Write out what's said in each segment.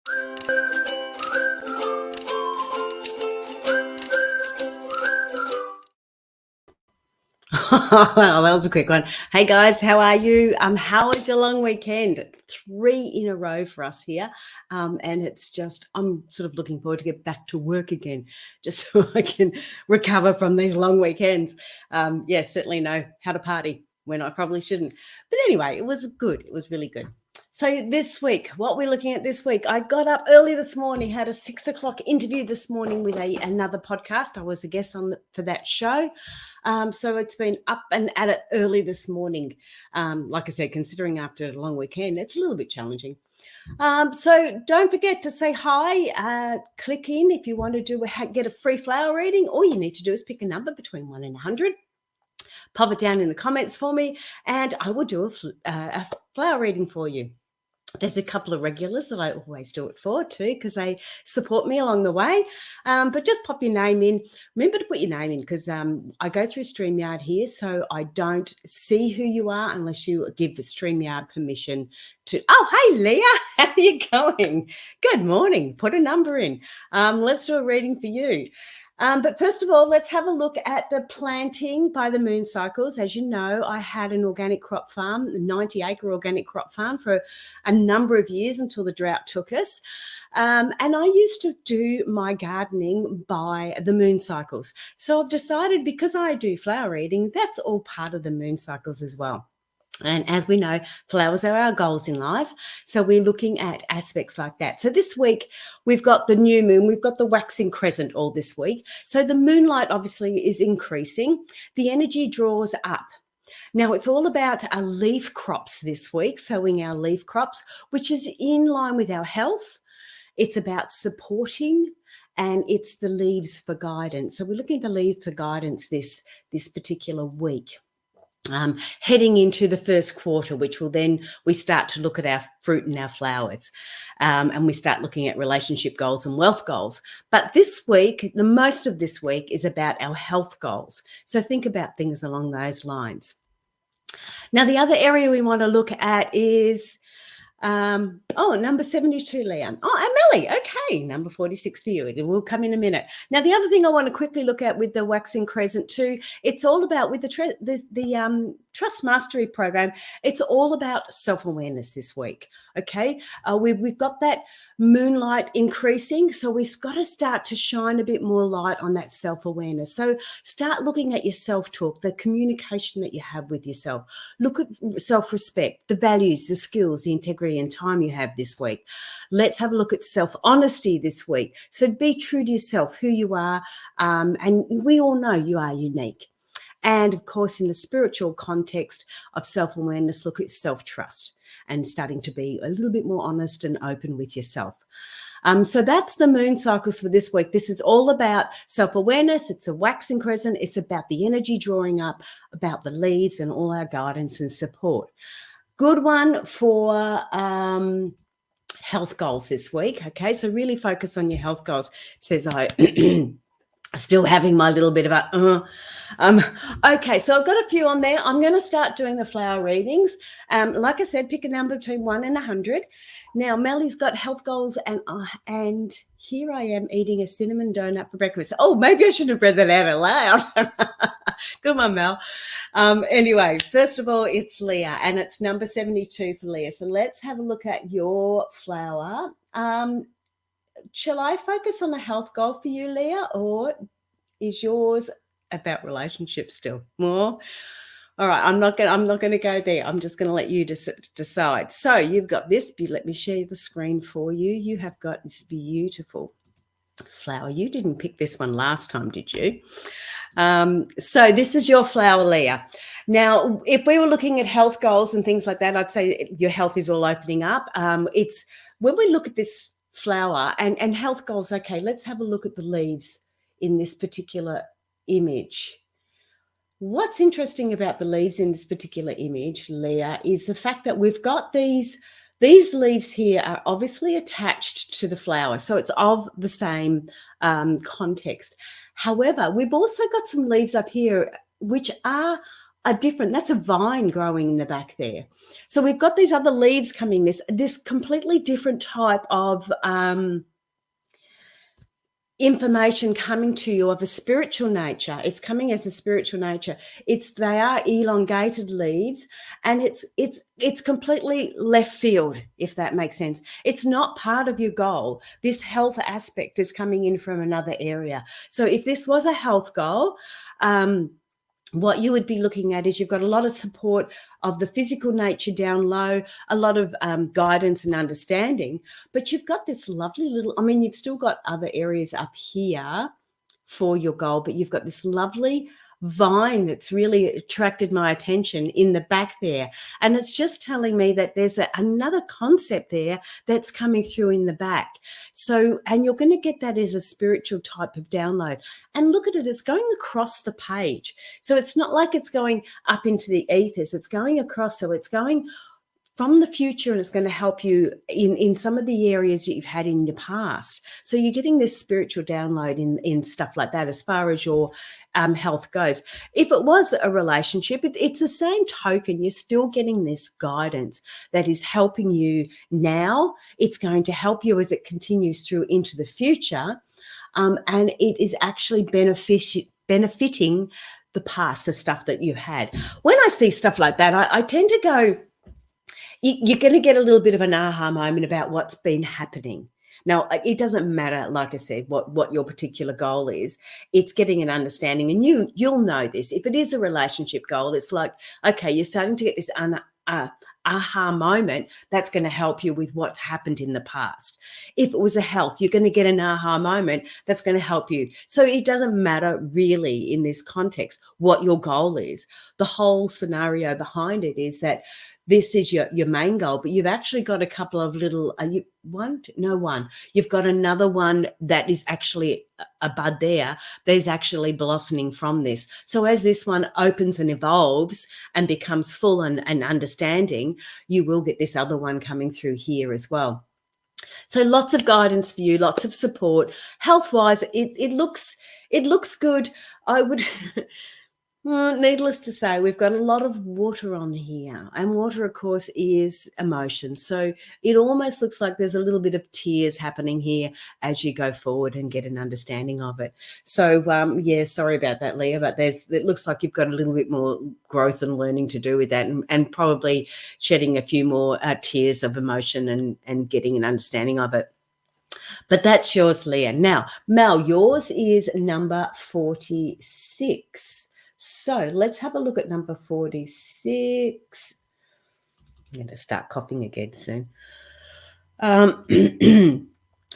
Well, that was a quick one. Hey guys, how are you? How was your long weekend? 3 in a row for us here. And it's just, I'm sort of looking forward to get back to work again, just so I can recover from these long weekends. Yeah, certainly know how to party when I probably shouldn't. But anyway, it was good. It was really good. So this week, what we're looking at this week, I got up early this morning, had a 6 o'clock interview this morning with another podcast. I was a guest for that show. So it's been up and at it early this morning. Like I said, considering after a long weekend, it's a little bit challenging. So don't forget to say hi. Click in if you want to get a free flower reading. All you need to do is pick a number between 1 and 100. Pop it down in the comments for me, and I will do a flower reading for you. There's a couple of regulars that I always do it for too, because they support me along the way. But just pop your name in. Remember to put your name in, because I go through StreamYard here, so I don't see who you are unless you give the StreamYard permission to. Oh, hey, Leah, how are you going? Good morning. Put a number in. Let's do a reading for you. But first of all, let's have a look at the planting by the moon cycles. As you know, I had an organic crop farm, a 90-acre organic crop farm for a number of years until the drought took us. And I used to do my gardening by the moon cycles. So I've decided, because I do flower reading, that's all part of the moon cycles as well. And as we know, flowers are our goals in life. So we're looking at aspects like that. So this week, we've got the new moon, we've got the waxing crescent all this week. So the moonlight obviously is increasing. The energy draws up. Now, it's all about our leaf crops this week, sowing our leaf crops, which is in line with our health. It's about supporting, and it's the leaves for guidance. So we're looking at the leaves for guidance this particular week. Heading into the first quarter, which will then we start to look at our fruit and our flowers, and we start looking at relationship goals and wealth goals. But this week, the most of this week is about our health goals. So think about things along those lines. Now, the other area we want to look at is number 72, Leanne. Oh, Amelie. Okay, number 46 for you. It will come in a minute. Now, the other thing I want to quickly look at with the waxing crescent too, it's all about with the Trust Mastery program. It's all about self-awareness this week. Okay, we've got that moonlight increasing, so we've got to start to shine a bit more light on that self-awareness. So start looking at your self-talk, the communication that you have with yourself. Look at self-respect, the values, the skills, the integrity and time you have this week. Let's have a look at self-honesty this week. So be true to yourself, who you are, and we all know you are unique. And of course, in the spiritual context of self-awareness, look at self-trust and starting to be a little bit more honest and open with yourself. So that's the moon cycles for this week. This is all about self-awareness. It's a waxing crescent. It's about the energy drawing up, about the leaves and all our guidance and support. Good one for health goals this week. Okay, so really focus on your health goals. It says I still having my little bit of a okay, so I've got a few on there. I'm going to start doing the flower readings. Like I said, pick a number between 1 and 100. Now, Melly's got health goals, and here I am eating a cinnamon donut for breakfast. Oh, maybe I should have read that out aloud. Good one, Mel. Anyway, first of all, it's Leah, and it's number 72 for Leah. So let's have a look at your flower. Shall I focus on a health goal for you, Leah, or is yours about relationships still? More? All right, I'm not going to go there. I'm just going to let you decide. So you've got this. Let me share the screen for you. You have got this beautiful flower. You didn't pick this one last time, did you? So this is your flower, Leah. Now, if we were looking at health goals and things like that, I'd say your health is all opening up. It's when we look at this flower and health goals. Okay, let's have a look at the leaves in this particular image. What's interesting about the leaves in this particular image, Leah, is the fact that we've got these leaves here are obviously attached to the flower, so it's of the same context. However, we've also got some leaves up here which are are different. That's a vine growing in the back there. So we've got these other leaves coming, this completely different type of information coming to you of a spiritual nature. It's coming as a spiritual nature. They are elongated leaves, and it's completely left field, if that makes sense. It's not part of your goal. This health aspect is coming in from another area. So if this was a health goal, what you would be looking at is you've got a lot of support of the physical nature down low, a lot of guidance and understanding, but you've got this lovely little, you've still got other areas up here for your goal, but you've got this lovely vine that's really attracted my attention in the back there. And it's just telling me that there's another concept there that's coming through in the back. So, and you're going to get that as a spiritual type of download. And look at it, it's going across the page. So it's not like it's going up into the ethers, it's going across. So it's going from the future, and it's going to help you in some of the areas that you've had in the past. So you're getting this spiritual download in stuff like that as far as your health goes. If it was a relationship, it's the same token. You're still getting this guidance that is helping you now. It's going to help you as it continues through into the future. And it is actually benefiting the past, the stuff that you've had. When I see stuff like that, I tend to go, you're going to get a little bit of an aha moment about what's been happening. Now, it doesn't matter, like I said, what your particular goal is. It's getting an understanding, and you'll know this. If it is a relationship goal, it's like, okay, you're starting to get this aha moment that's going to help you with what's happened in the past. If it was a health, you're going to get an aha moment that's going to help you. So it doesn't matter really in this context what your goal is. The whole scenario behind it is that this is your main goal, but you've actually got a couple of little, you've got another one that is actually a bud there. There's actually blossoming from this. So as this one opens and evolves and becomes full and understanding, you will get this other one coming through here as well. So lots of guidance for you, lots of support. Health-wise, it looks good. I would... Well, needless to say, we've got a lot of water on here, and water, of course, is emotion. So it almost looks like there's a little bit of tears happening here as you go forward and get an understanding of it. So, yeah, sorry about that, Leah, but it looks like you've got a little bit more growth and learning to do with that, and probably shedding a few more tears of emotion and getting an understanding of it. But that's yours, Leah. Now, Mel, yours is number 46. So let's have a look at number 46. I'm going to start coughing again soon.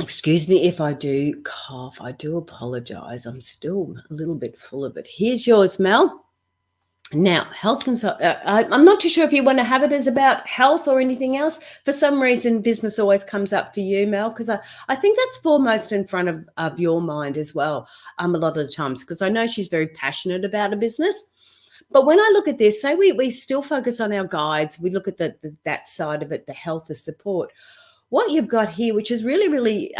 Excuse me if I do cough. I do apologize. I'm still a little bit full of it. Here's yours, Mel. Now, health consult. I'm not too sure if you want to have it as about health or anything else. For some reason, business always comes up for you, Mel, because I think that's foremost in front of your mind as well. A lot of the times, because I know she's very passionate about a business. But when I look at this, say we still focus on our guides. We look at that side of it, the health, the support. What you've got here, which is really, really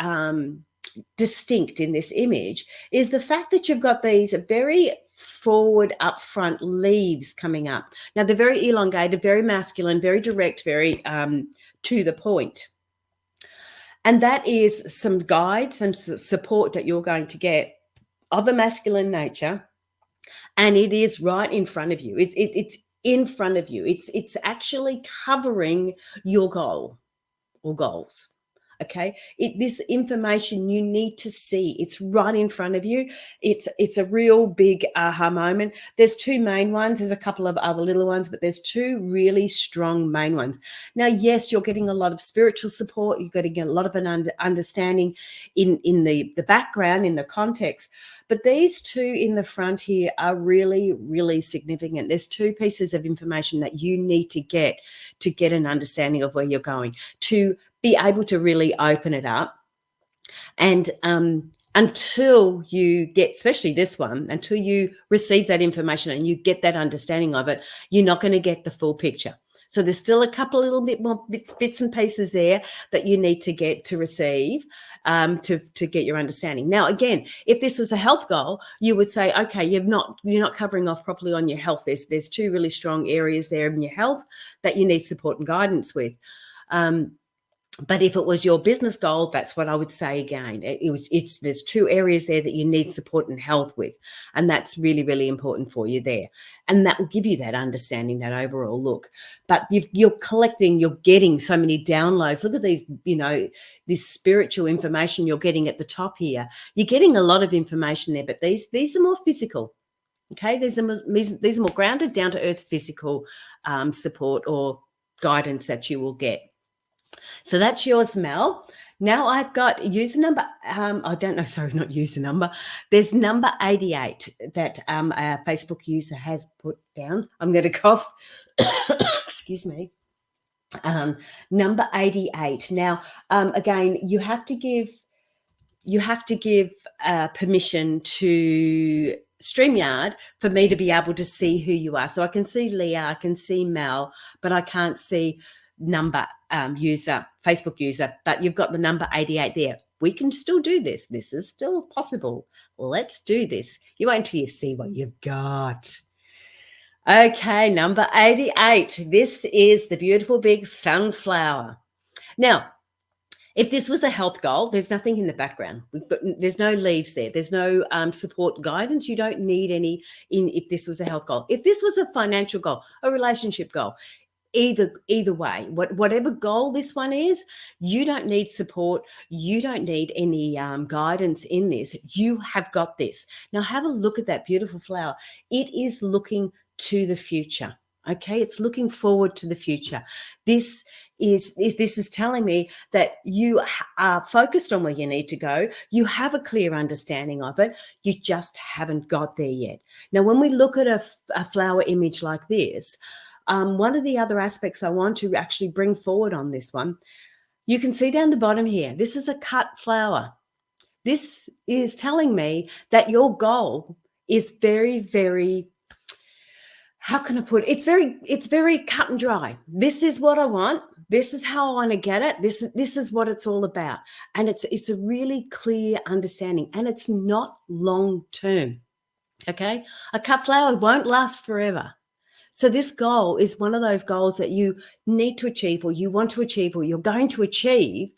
distinct in this image, is the fact that you've got these very forward upfront leaves coming up. Now they're very elongated, very masculine, very direct, very to the point. And that is some guides and support that you're going to get of a masculine nature, and it is right in front of you. It's in front of you. It's actually covering your goal or goals. Okay, this information you need to see. It's right in front of you. It's a real big aha moment. There's two main ones. There's a couple of other little ones, but there's two really strong main ones. Now, yes, you're getting a lot of spiritual support. You're getting a lot of an understanding in the background, in the context. But these two in the front here are really, really significant. There's two pieces of information that you need to get an understanding of where you're going, to be able to really open it up. And until you get, especially this one, until you receive that information and you get that understanding of it, you're not going to get the full picture. So there's still a couple of little bit more bits and pieces there that you need to get to receive to get your understanding. Now, again, if this was a health goal, you would say, okay, you're not covering off properly on your health. There's two really strong areas there in your health that you need support and guidance with. But if it was your business goal, that's what I would say again. There's two areas there that you need support and health with, and that's really, really important for you there. And that will give you that understanding, that overall look. But you're getting so many downloads. Look at these, this spiritual information you're getting at the top here. You're getting a lot of information there, but these are more physical. Okay, these are more grounded, down to earth, physical support or guidance that you will get. So that's yours, Mel. Now I've got user number, not user number. There's number 88 that a Facebook user has put down. I'm going to cough. Excuse me. Number 88. Now, again, you have to give permission to StreamYard for me to be able to see who you are. So I can see Leah, I can see Mel, but I can't see number Facebook user, but you've got the number 88 there. We can still do this. This is still possible. Let's do this. You wait until you see what you've got. Okay, number 88. This is the beautiful big sunflower. Now, if this was a health goal, there's nothing in the background. There's no leaves there. There's no support guidance. You don't need any if this was a health goal. If this was a financial goal, a relationship goal, either way, whatever goal this one is, you don't need support. You don't need any guidance in this. You have got this. Now have a look at that beautiful flower. It is looking to the future. Okay, it's looking forward to the future. This is telling me that you are focused on where you need to go. You have a clear understanding of it. You just haven't got there yet. Now, when we look at a flower image like this, one of the other aspects I want to actually bring forward on this one, you can see down the bottom here, this is a cut flower. This is telling me that your goal is very, very, how can I put it? It's very cut and dry. This is what I want. This is how I want to get it. This is what it's all about. And it's a really clear understanding, and it's not long term. Okay? A cut flower won't last forever. So this goal is one of those goals that you need to achieve, or you want to achieve, or you're going to achieve.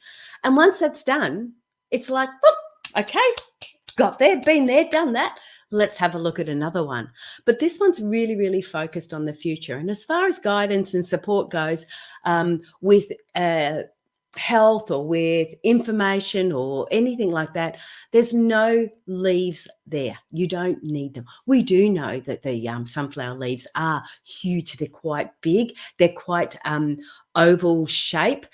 And once that's done, it's like, okay, got there, been there, done that. Let's have a look at another one. But this one's really, really focused on the future. And as far as guidance and support goes, with health or with information or anything like that, there's no leaves there. You don't need them. We do know that the sunflower leaves are huge. They're quite big. They're quite oval shape.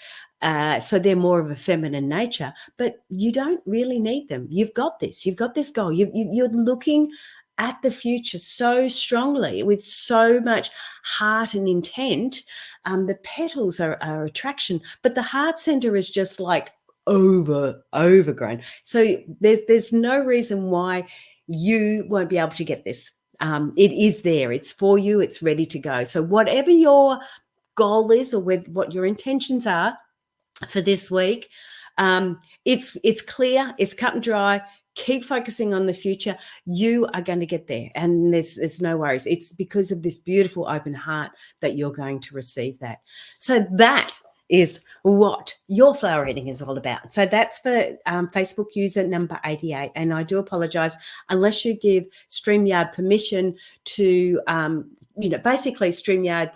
So they're more of a feminine nature, but you don't really need them. You've got this. You've got this goal. You're looking at the future so strongly with so much heart and intent. The petals are attraction, but the heart center is just like overgrown. So there's no reason why you won't be able to get this. It is there. It's for you. It's ready to go. So whatever your goal is, or with what your intentions are for this week, it's clear, it's cut and dry. Keep focusing on the future. You are going to get there, and there's no worries. It's because of this beautiful open heart that you're going to receive that. So that is what your flower reading is all about. So that's for Facebook user number 88. And I do apologize, unless you give StreamYard permission to, basically StreamYard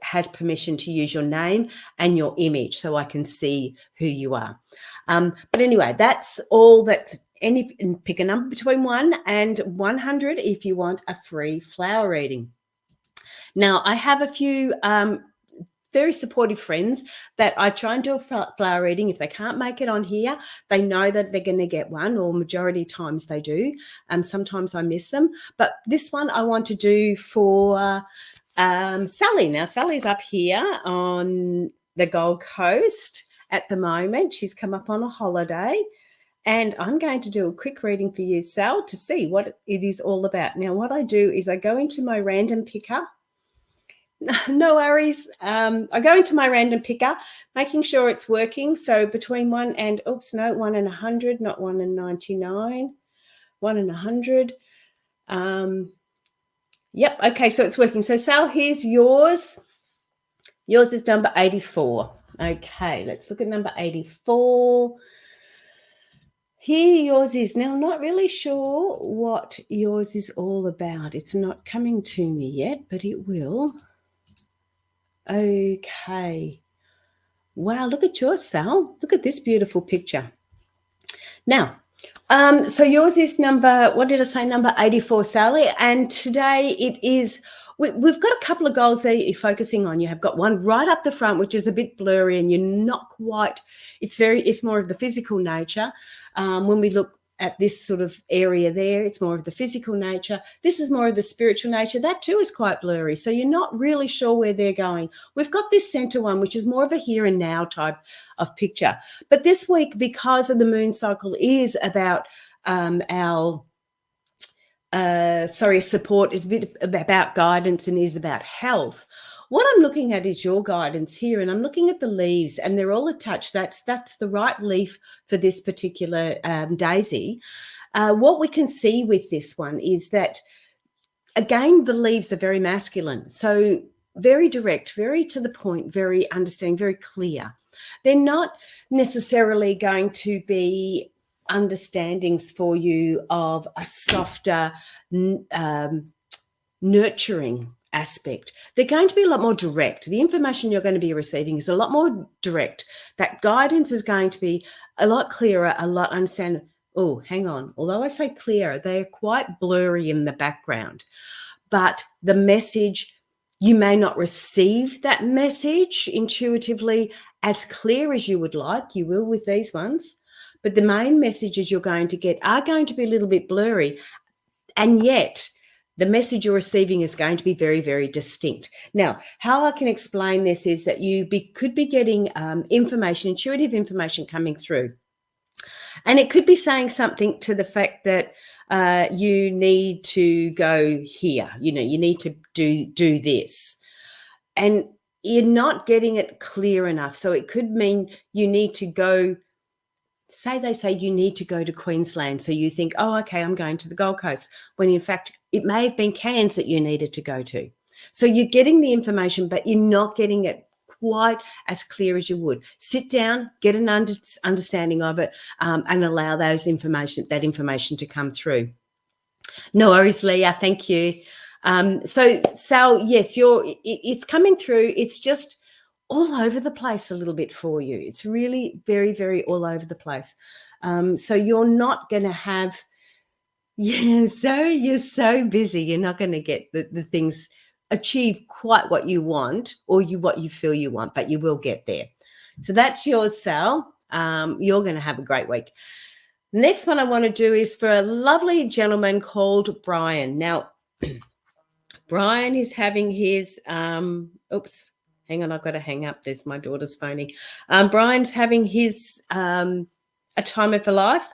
has permission to use your name and your image so I can see who you are. But anyway, that's all that. And pick a number between 1 and 100 if you want a free flower reading. Now, I have a few very supportive friends that I try and do a flower reading. If they can't make it on here, they know that they're going to get one, or majority of times they do. Sometimes I miss them. But this one I want to do for Sally. Now, Sally's up here on the Gold Coast at the moment. She's come up on a holiday. And I'm going to do a quick reading for you, Sal, to see what it is all about. Now, what I do is I go into my random picker, No worries. I go into my random picker, making sure it's working. So between 1 and, 1 and 100, not 1 and 99, 1 and 100. Yep. Okay. So it's working. So Sal, here's yours. Yours is number 84. Okay. Let's look at number 84. Here yours is. Now, I'm not really sure what yours is all about. It's not coming to me yet, but it will. Okay. Wow, look at yours, Sal. Look at this beautiful picture. Now, so yours is number, what did I say, number 84, Sally? And today it is, we've got a couple of goals there you're focusing on. You have got one right up the front, which is a bit blurry and you're not quite, it's more of the physical nature. When we look at this sort of area there, it's more of the physical nature. This is more of the spiritual nature. That too is quite blurry. So you're not really sure where they're going. We've got this center one, which is more of a here and now type of picture. But this week, because of the moon cycle is about support, is a bit about guidance and is about health. What I'm looking at is your guidance here, and I'm looking at the leaves, and they're all attached. That's the right leaf for this particular daisy. What we can see with this one is that, again, the leaves are very masculine. So very direct, very to the point, very understanding, very clear. They're not necessarily going to be understandings for you of a softer, nurturing aspect. They're going to be a lot more direct. The information you're going to be receiving is a lot more direct. That guidance is going to be a lot clearer, a lot understanding. Oh, hang on. Although I say clearer, they are quite blurry in the background. But the message, you may not receive that message intuitively as clear as you would like. You will with these ones. But the main messages you're going to get are going to be a little bit blurry. And yet, the message you're receiving is going to be very, very distinct. Now, how I can explain this is that you could be getting information, intuitive information coming through. And it could be saying something to the fact that you need to go here. You know, you need to do this. And you're not getting it clear enough. So it could mean you need to go, they say you need to go to Queensland. So you think, oh, okay, I'm going to the Gold Coast, when in fact it may have been Cairns that you needed to go to. So you're getting the information, but you're not getting it quite as clear as you would. Sit down, get an understanding of it, and allow that information to come through. No worries, Leah. Thank you. So Sal, yes, it's coming through. It's just all over the place a little bit for you. It's really very, very all over the place. So you're not going to have, you're so busy. You're not going to get the things achieve quite what you want or what you feel you want, but you will get there. So that's yours, Sal. You're going to have a great week. Next one I want to do is for a lovely gentleman called Brian. Now, Brian is having his, hang on, I've got to hang up. There's my daughter's phoning. Brian's having his a time of a life.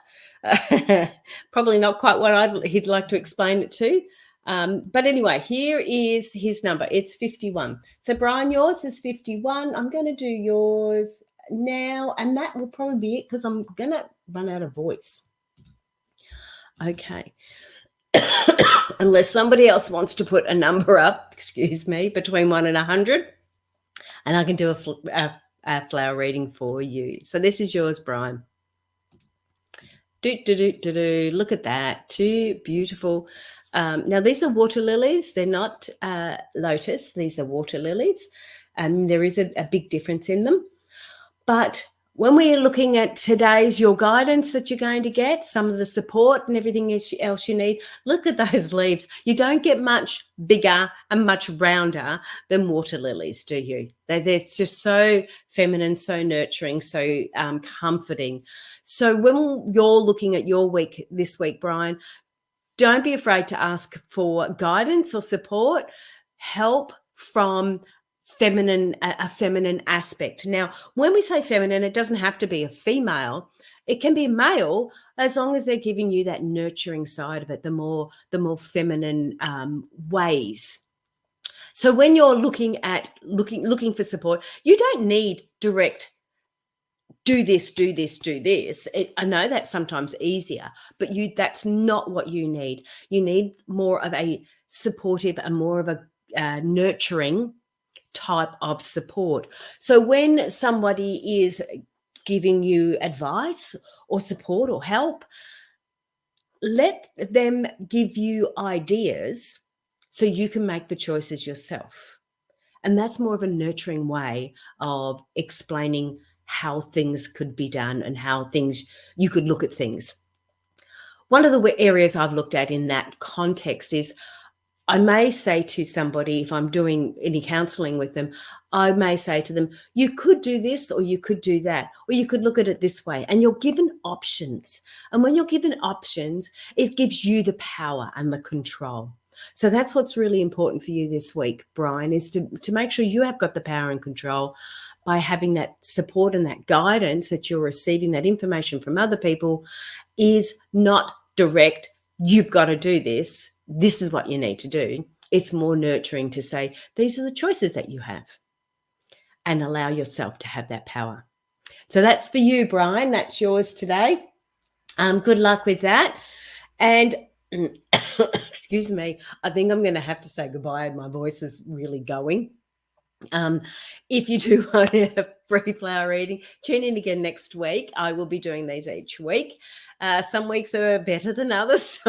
Probably not quite what he'd like to explain it to. But anyway, here is his number. It's 51. So Brian, yours is 51. I'm going to do yours now, and that will probably be it because I'm going to run out of voice. Okay. Unless somebody else wants to put a number up, between 1 and 100, and I can do a flower reading for you. So this is yours, Brian. Look at that. Two beautiful. Now, these are water lilies. They're not lotus. These are water lilies. And there is a big difference in them. But when we're looking at today's your guidance that you're going to get, some of the support and everything else you need, look at those leaves. You don't get much bigger and much rounder than water lilies, do you? They're just so feminine, so nurturing, so comforting. So when you're looking at your week this week, Brian, don't be afraid to ask for guidance or support, help from a feminine aspect. Now, when we say feminine, it doesn't have to be a female. It can be a male, as long as they're giving you that nurturing side of it, the more feminine ways. So when you're looking for support, you don't need direct do this, do this, do this. I know that's sometimes easier, but that's not what you need. You need more of a supportive and more of a nurturing type of support. So when somebody is giving you advice or support or help, let them give you ideas so you can make the choices yourself. And that's more of a nurturing way of explaining how things could be done and how you could look at things. One of the areas I've looked at in that context is I may say to somebody, if I'm doing any counseling with them, I may say to them, you could do this or you could do that, or you could look at it this way. And you're given options. And when you're given options, it gives you the power and the control. So that's what's really important for you this week, Brian, is to make sure you have got the power and control by having that support and that guidance that you're receiving, that information from other people is not direct, you've got to do this. This is what you need to do. It's more nurturing to say, these are the choices that you have, and allow yourself to have that power. So that's for you, Brian. That's yours today. Good luck with that. And excuse me, I think I'm going to have to say goodbye. My voice is really going. If you do want to have free flower reading, tune in again next week. I will be doing these each week. Some weeks are better than others.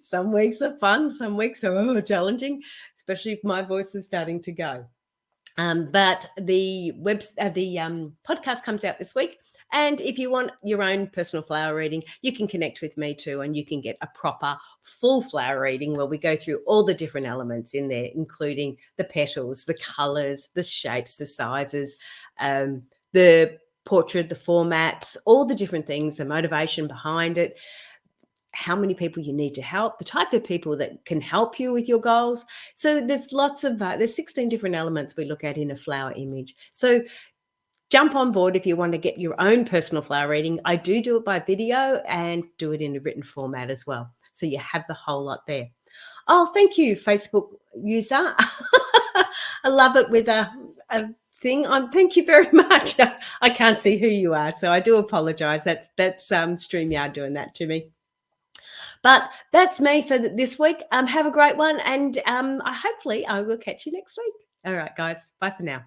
Some weeks are fun. Some weeks are challenging, especially if my voice is starting to go. But the podcast comes out this week. And if you want your own personal flower reading, you can connect with me too, and you can get a proper full flower reading where we go through all the different elements in there, including the petals, the colours, the shapes, the sizes, the portrait, the formats, all the different things, the motivation behind it, how many people you need to help, the type of people that can help you with your goals. So there's there's 16 different elements we look at in a flower image. So jump on board if you want to get your own personal flower reading. I do it by video and do it in a written format as well. So you have the whole lot there. Oh, thank you, Facebook user. I love it with a thing. Thank you very much. I can't see who you are, so I do apologize. That's StreamYard doing that to me. But that's me for this week. Have a great one, and hopefully I will catch you next week. All right, guys. Bye for now.